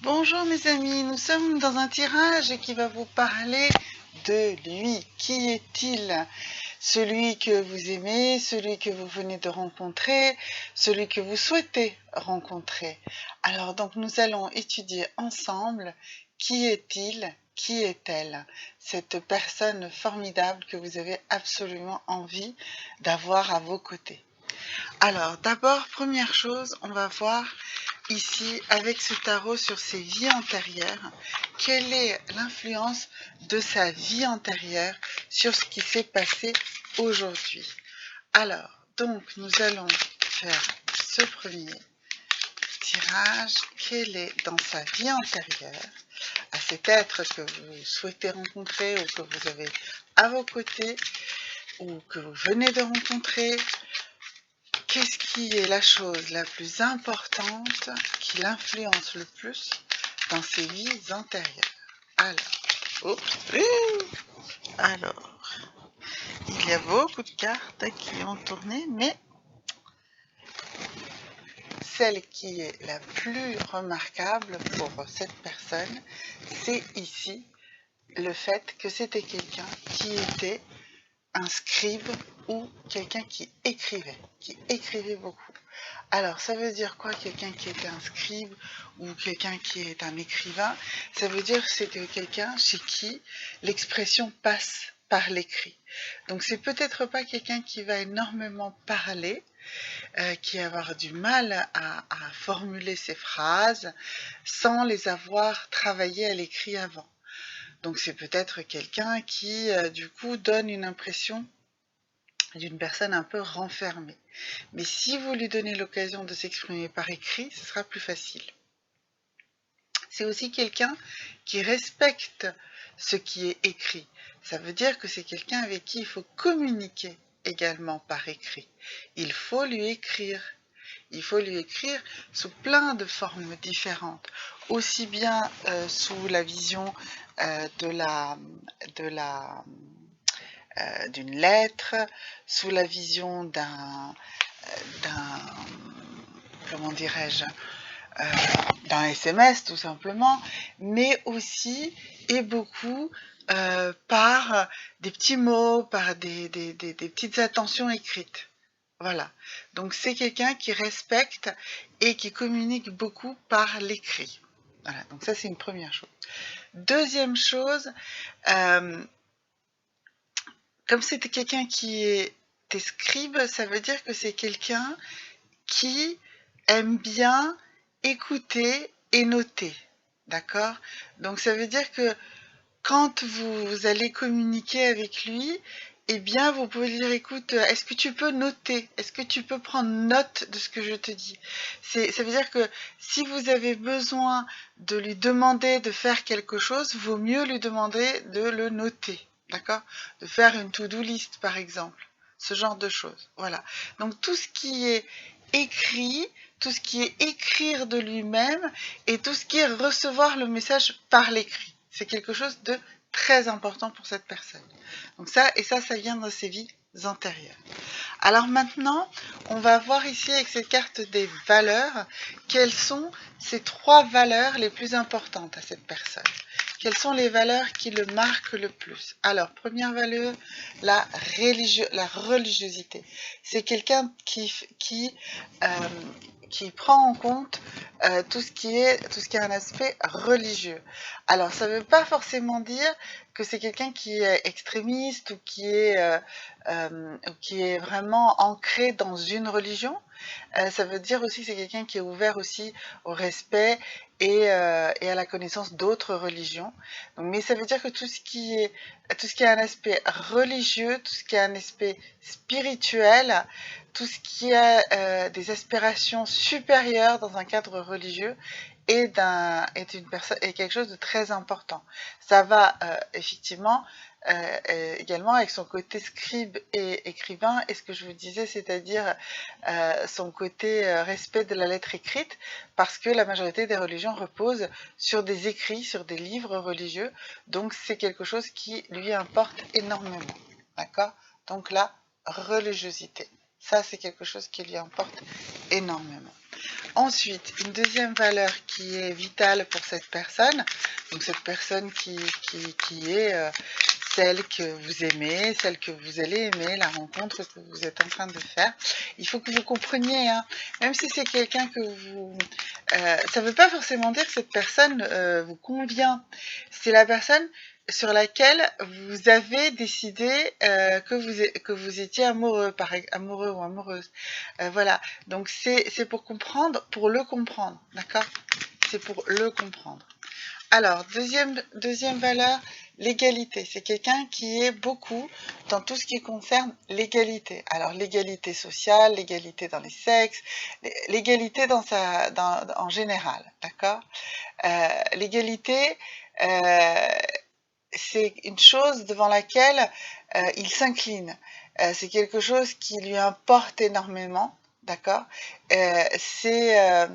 Bonjour mes amis, nous sommes dans un tirage qui va vous parler de lui. Qui est-il? Celui que vous aimez, celui que vous venez de rencontrer, celui que vous souhaitez rencontrer. Alors donc nous allons étudier ensemble qui est-il, qui est-elle, cette personne formidable que vous avez absolument envie d'avoir à vos côtés. Alors d'abord, première chose, on va voir ici, avec ce tarot sur ses vies antérieures, quelle est l'influence de sa vie antérieure sur ce qui s'est passé aujourd'hui. Alors, donc, nous allons faire ce premier tirage. Quelle est dans sa vie antérieure, à cet être que vous souhaitez rencontrer ou que vous avez à vos côtés ou que vous venez de rencontrer, qu'est-ce qui est la chose la plus importante qui l'influence le plus dans ses vies antérieures? Alors, il y a beaucoup de cartes qui ont tourné, mais celle qui est la plus remarquable pour cette personne, c'est ici le fait que c'était quelqu'un qui était un scribe ou quelqu'un qui écrivait beaucoup. Alors, ça veut dire quoi, quelqu'un qui était un scribe ou quelqu'un qui est un écrivain? Ça veut dire que c'était quelqu'un chez qui l'expression passe par l'écrit. Donc, c'est peut-être pas quelqu'un qui va énormément parler, qui va avoir du mal à formuler ses phrases sans les avoir travaillées à l'écrit avant. Donc, c'est peut-être quelqu'un qui, du coup, donne une impression d'une personne un peu renfermée. Mais si vous lui donnez l'occasion de s'exprimer par écrit, ce sera plus facile. C'est aussi quelqu'un qui respecte ce qui est écrit. Ça veut dire que c'est quelqu'un avec qui il faut communiquer également par écrit. Il faut lui écrire. Il faut lui écrire sous plein de formes différentes, aussi bien sous la vision d'une lettre, sous la vision comment dirais-je, d'un SMS tout simplement, mais aussi et beaucoup par des petits mots, par des petites attentions écrites. Voilà, donc c'est quelqu'un qui respecte et qui communique beaucoup par l'écrit. Voilà, donc ça c'est une première chose. Deuxième chose, comme c'était quelqu'un qui était scribe, ça veut dire que c'est quelqu'un qui aime bien écouter et noter. D'accord? Donc ça veut dire que quand vous allez communiquer avec lui, eh bien, vous pouvez lui dire, écoute, est-ce que tu peux noter? Est-ce que tu peux prendre note de ce que je te dis? Ça veut dire que si vous avez besoin de lui demander de faire quelque chose, vaut mieux lui demander de le noter. D'accord? De faire une to-do list, par exemple. Ce genre de choses. Voilà. Donc, tout ce qui est écrit, tout ce qui est écrire de lui-même et tout ce qui est recevoir le message par l'écrit. C'est quelque chose de très important pour cette personne. Donc ça vient de ses vies antérieures. Alors maintenant, on va voir ici avec cette carte des valeurs, quelles sont ces 3 valeurs les plus importantes à cette personne. Quelles sont les valeurs qui le marquent le plus? Alors, première valeur, la religiosité. C'est quelqu'un qui prend en compte tout ce qui est un aspect religieux. Alors, ça ne veut pas forcément dire que c'est quelqu'un qui est extrémiste ou qui est vraiment ancré dans une religion. Ça veut dire aussi que c'est quelqu'un qui est ouvert aussi au respect et à la connaissance d'autres religions. Donc, mais ça veut dire que tout ce qui est un aspect religieux, tout ce qui est un aspect spirituel, tout ce qui a des aspirations supérieures dans un cadre religieux est quelque chose de très important. Ça va effectivement également avec son côté scribe et écrivain, et ce que je vous disais, c'est-à-dire son côté respect de la lettre écrite, parce que la majorité des religions reposent sur des écrits, sur des livres religieux, donc c'est quelque chose qui lui importe énormément. D'accord? Donc la religiosité. Ça, c'est quelque chose qui lui importe énormément. Ensuite, une deuxième valeur qui est vitale pour cette personne, donc cette personne qui est celle que vous aimez, celle que vous allez aimer, la rencontre que vous êtes en train de faire. Il faut que vous compreniez, hein, même si c'est quelqu'un que vous... ça ne veut pas forcément dire que cette personne vous convient. C'est la personne sur laquelle vous avez décidé que vous étiez amoureux, amoureux ou amoureuse. Voilà, donc c'est pour comprendre, pour le comprendre, d'accord? C'est pour le comprendre. Alors, deuxième valeur, l'égalité. C'est quelqu'un qui est beaucoup dans tout ce qui concerne l'égalité. Alors, l'égalité sociale, l'égalité dans les sexes, l'égalité en général, d'accord? L'égalité, c'est une chose devant laquelle il s'incline. C'est quelque chose qui lui importe énormément, d'accord? C'est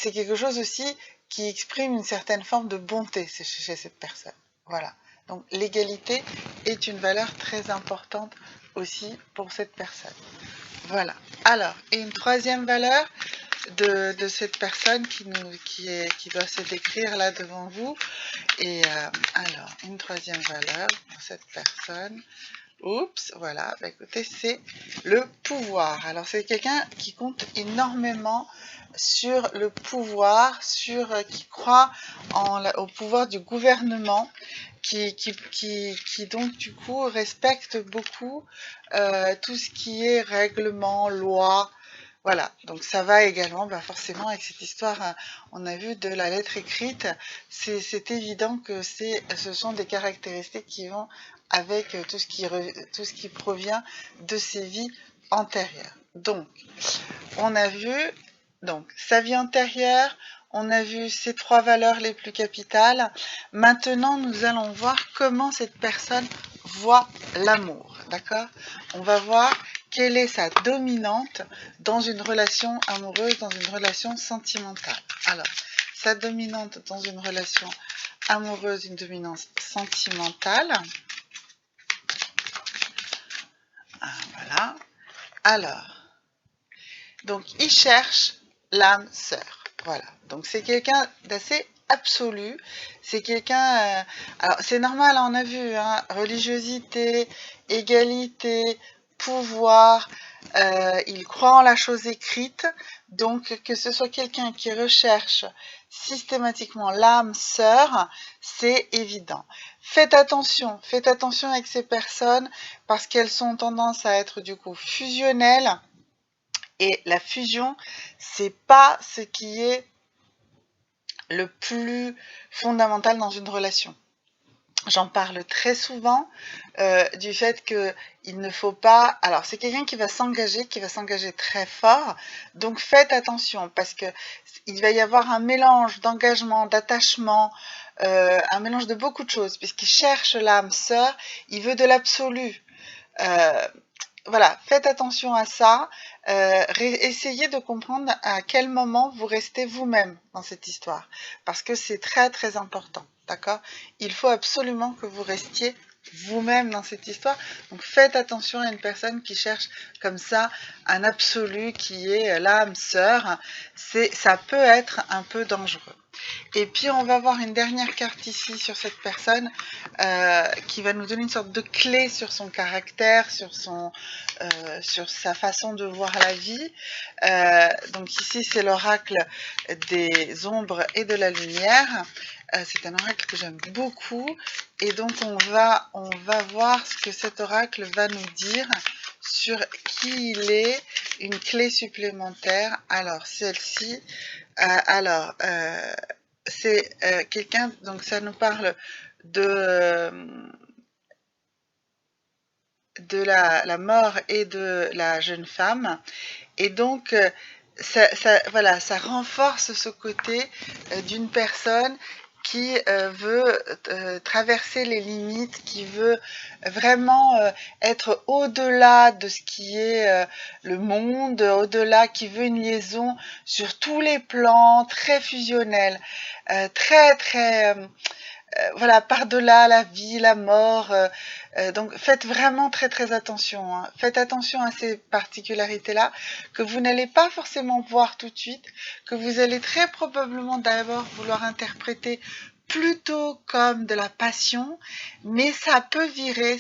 quelque chose aussi qui exprime une certaine forme de bonté chez cette personne. Voilà. Donc l'égalité est une valeur très importante aussi pour cette personne. Voilà. Alors, et une troisième valeur de cette personne qui doit se décrire là devant vous. Et alors, une troisième valeur pour cette personne. Oups, voilà, bah écoutez, c'est le pouvoir. Alors, c'est quelqu'un qui compte énormément sur le pouvoir, qui croit au pouvoir du gouvernement, qui donc du coup respecte beaucoup tout ce qui est règlement, loi. Voilà, donc ça va également, forcément avec cette histoire, on a vu de la lettre écrite, c'est évident que ce sont des caractéristiques qui vont avec tout ce qui provient de ses vies antérieures. Donc, on a vu sa vie antérieure, on a vu ces trois valeurs les plus capitales. Maintenant, nous allons voir comment cette personne voit l'amour, d'accord? On va voir quelle est sa dominante dans une relation amoureuse, dans une relation sentimentale. Alors, sa dominante dans une relation amoureuse, une dominance sentimentale. Voilà. Alors, donc il cherche l'âme sœur. Voilà. Donc c'est quelqu'un d'assez absolu. C'est quelqu'un... alors c'est normal, on a vu, hein, religiosité, égalité, pouvoir. Il croit en la chose écrite. Donc que ce soit quelqu'un qui recherche systématiquement l'âme sœur, c'est évident. Faites attention avec ces personnes parce qu'elles ont tendance à être du coup fusionnelles. Et la fusion, c'est pas ce qui est le plus fondamental dans une relation. J'en parle très souvent du fait qu'il ne faut pas... Alors, c'est quelqu'un qui va s'engager très fort. Donc, faites attention parce qu'il va y avoir un mélange d'engagement, d'attachement, un mélange de beaucoup de choses. Puisqu'il cherche l'âme sœur, il veut de l'absolu. Voilà, faites attention à ça. Essayez de comprendre à quel moment vous restez vous-même dans cette histoire. Parce que c'est très très important, d'accord? Il faut absolument que vous restiez vous-même dans cette histoire. Donc faites attention à une personne qui cherche comme ça un absolu qui est l'âme sœur. Ça peut être un peu dangereux. Et puis on va voir une dernière carte ici sur cette personne qui va nous donner une sorte de clé sur son caractère, sur sa façon de voir la vie. Donc ici c'est l'oracle des ombres et de la lumière. C'est un oracle que j'aime beaucoup et donc on va voir ce que cet oracle va nous dire sur qui il est, une clé supplémentaire. Alors celle-ci, c'est quelqu'un, donc ça nous parle de la mort et de la jeune femme. Et donc, voilà, ça renforce ce côté d'une personne qui veut traverser les limites, qui veut vraiment être au-delà de ce qui est le monde, au-delà, qui veut une liaison sur tous les plans, très fusionnelle, très très voilà, par-delà la vie, la mort. Donc faites vraiment très très attention, hein. Faites attention à ces particularités-là que vous n'allez pas forcément voir tout de suite, que vous allez très probablement d'abord vouloir interpréter plutôt comme de la passion, mais ça peut virer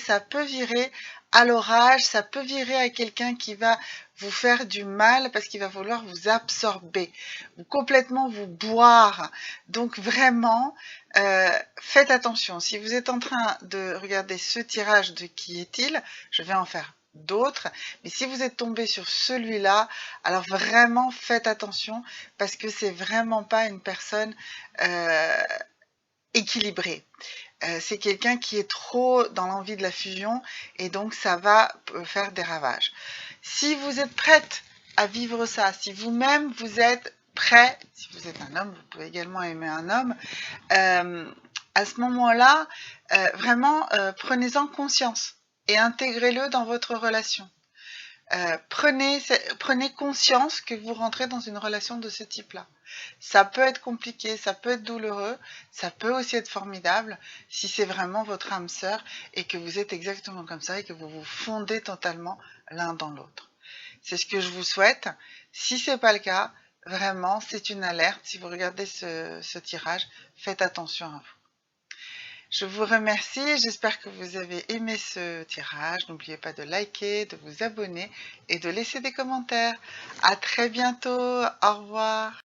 à l'orage, ça peut virer à quelqu'un qui va vous faire du mal parce qu'il va vouloir vous absorber, vous complètement vous boire. Donc vraiment, faites attention. Si vous êtes en train de regarder ce tirage de Qui est-il, je vais en faire d'autres, mais si vous êtes tombé sur celui-là, alors vraiment faites attention parce que c'est vraiment pas une personne euh, équilibrée. C'est quelqu'un qui est trop dans l'envie de la fusion et donc ça va faire des ravages. Si vous êtes prête à vivre ça, si vous-même vous êtes prêt, si vous êtes un homme, vous pouvez également aimer un homme, à ce moment-là, vraiment, prenez-en conscience et intégrez-le dans votre relation. Prenez conscience que vous rentrez dans une relation de ce type-là. Ça peut être compliqué, ça peut être douloureux, ça peut aussi être formidable si c'est vraiment votre âme sœur et que vous êtes exactement comme ça et que vous vous fondez totalement l'un dans l'autre. C'est ce que je vous souhaite. Si c'est pas le cas, vraiment, c'est une alerte. Si vous regardez ce tirage, faites attention à vous. Je vous remercie, j'espère que vous avez aimé ce tirage. N'oubliez pas de liker, de vous abonner et de laisser des commentaires. À très bientôt, au revoir.